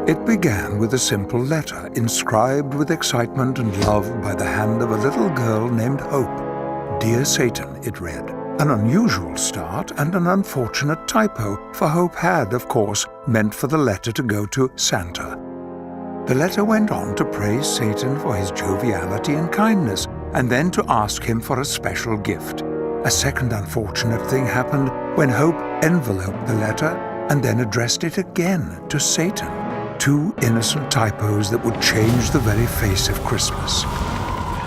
It began with a simple letter, inscribed with excitement and love by the hand of a little girl named Hope. "Dear Satan," it read. An unusual start and an unfortunate typo, for Hope had, of course, meant for the letter to go to Santa. The letter went on to praise Satan for his joviality and kindness, and then to ask him for a special gift. A second unfortunate thing happened when Hope enveloped the letter and then addressed it again to Satan. Two innocent typos that would change the very face of Christmas.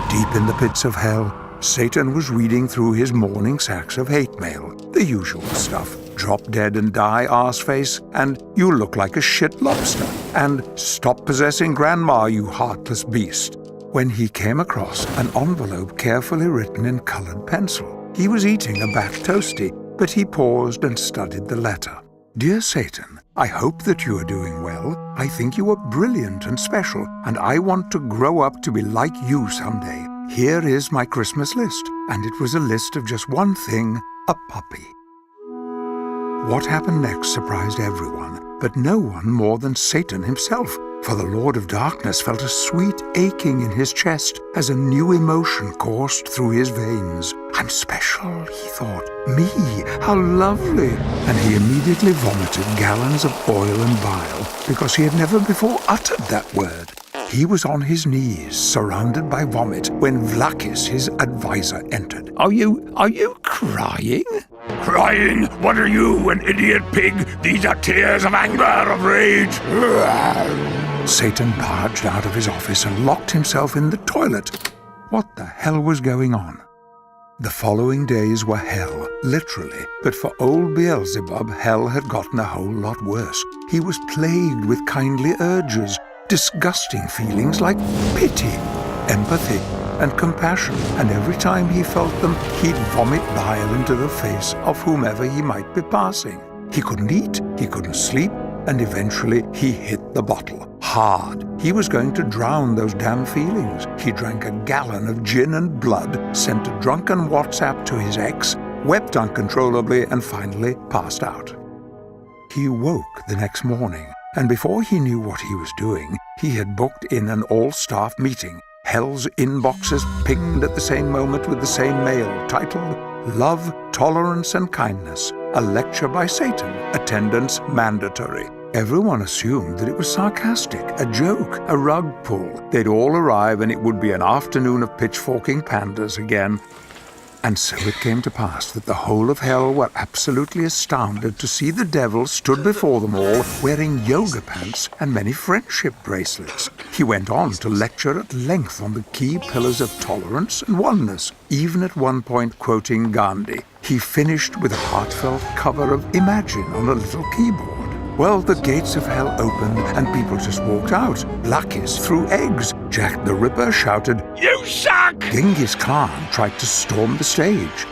Deep in the pits of hell, Satan was reading through his morning sacks of hate mail, the usual stuff. Drop dead and die, arseface, and you look like a shit lobster, and stop possessing grandma, you heartless beast. When he came across an envelope carefully written in colored pencil. He was eating a back toasty, but he paused and studied the letter. "Dear Satan, I hope that you are doing well. I think you are brilliant and special, and I want to grow up to be like you someday. Here is my Christmas list," and it was a list of just one thing, a puppy. What happened next surprised everyone, but no one more than Satan himself, for the Lord of Darkness felt a sweet aching in his chest as a new emotion coursed through his veins. "I'm special," he thought. "Me, how lovely!" And he immediately vomited gallons of oil and bile, because he had never before uttered that word. He was on his knees, surrounded by vomit, when Vlakis, his advisor, entered. Are you crying?" "Crying? What are you, an idiot pig? These are tears of anger, of rage." Satan barged out of his office and locked himself in the toilet. What the hell was going on? The following days were hell, literally, but for old Beelzebub, hell had gotten a whole lot worse. He was plagued with kindly urges, disgusting feelings like pity, empathy, and compassion, and every time he felt them, he'd vomit bile into the face of whomever he might be passing. He couldn't eat, he couldn't sleep, and eventually he hit the bottle. Hard. He was going to drown those damn feelings. He drank a gallon of gin and blood, sent a drunken WhatsApp to his ex, wept uncontrollably, and finally passed out. He woke the next morning, and before he knew what he was doing, he had booked in an all-staff meeting. Hell's inboxes pinged at the same moment with the same mail, titled "Love, Tolerance and Kindness, a lecture by Satan, attendance mandatory." Everyone assumed that it was sarcastic, a joke, a rug pull. They'd all arrive and it would be an afternoon of pitchforking pandas again. And so it came to pass that the whole of hell were absolutely astounded to see the devil stood before them all wearing yoga pants and many friendship bracelets. He went on to lecture at length on the key pillars of tolerance and oneness, even at one point quoting Gandhi. He finished with a heartfelt cover of Imagine on a little keyboard. Well, the gates of hell opened and people just walked out. Vlakis threw eggs. Jack the Ripper shouted, "You suck!" Genghis Khan tried to storm the stage.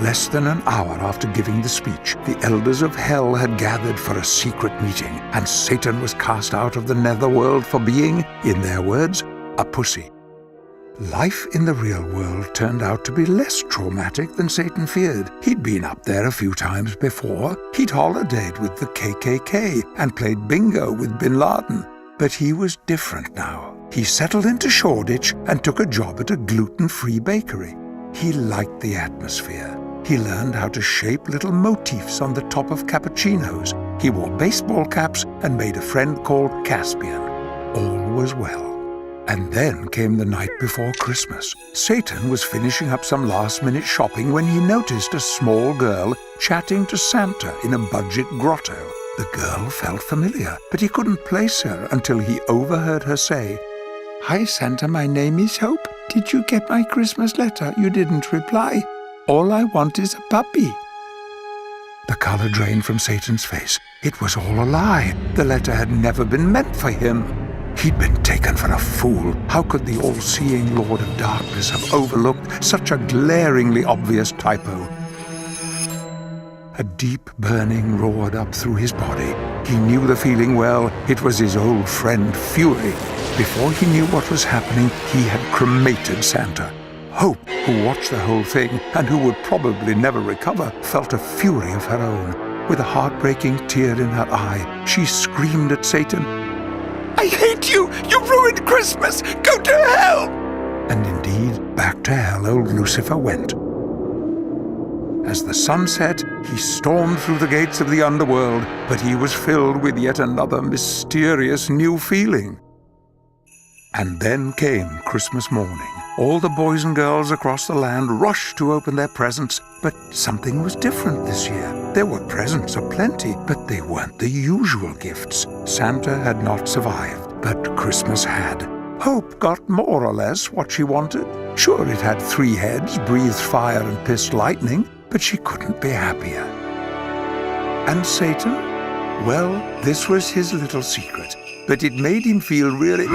Less than an hour after giving the speech, the elders of hell had gathered for a secret meeting, and Satan was cast out of the netherworld for being, in their words, a pussy. Life in the real world turned out to be less traumatic than Satan feared. He'd been up there a few times before. He'd holidayed with the KKK and played bingo with Bin Laden. But he was different now. He settled into Shoreditch and took a job at a gluten-free bakery. He liked the atmosphere. He learned how to shape little motifs on the top of cappuccinos. He wore baseball caps and made a friend called Caspian. All was well. And then came the night before Christmas. Satan was finishing up some last-minute shopping when he noticed a small girl chatting to Santa in a budget grotto. The girl felt familiar, but he couldn't place her until he overheard her say, "Hi, Santa, my name is Hope. Did you get my Christmas letter? You didn't reply. All I want is a puppy." The color drained from Satan's face. It was all a lie. The letter had never been meant for him. He'd been taken for a fool. How could the all-seeing Lord of Darkness have overlooked such a glaringly obvious typo? A deep burning roared up through his body. He knew the feeling well. It was his old friend, Fury. Before he knew what was happening, he had cremated Santa. Hope, who watched the whole thing and who would probably never recover, felt a fury of her own. With a heartbreaking tear in her eye, she screamed at Satan, I hate you! You ruined Christmas! Go to hell! And indeed, back to hell old Lucifer went. As the sun set, he stormed through the gates of the underworld, but he was filled with yet another mysterious new feeling. And then came Christmas morning. All the boys and girls across the land rushed to open their presents, but something was different this year. There were presents aplenty, but they weren't the usual gifts. Santa had not survived, but Christmas had. Hope got more or less what she wanted. Sure, it had 3 heads, breathed fire and pissed lightning, but she couldn't be happier. And Satan? Well, this was his little secret, but it made him feel really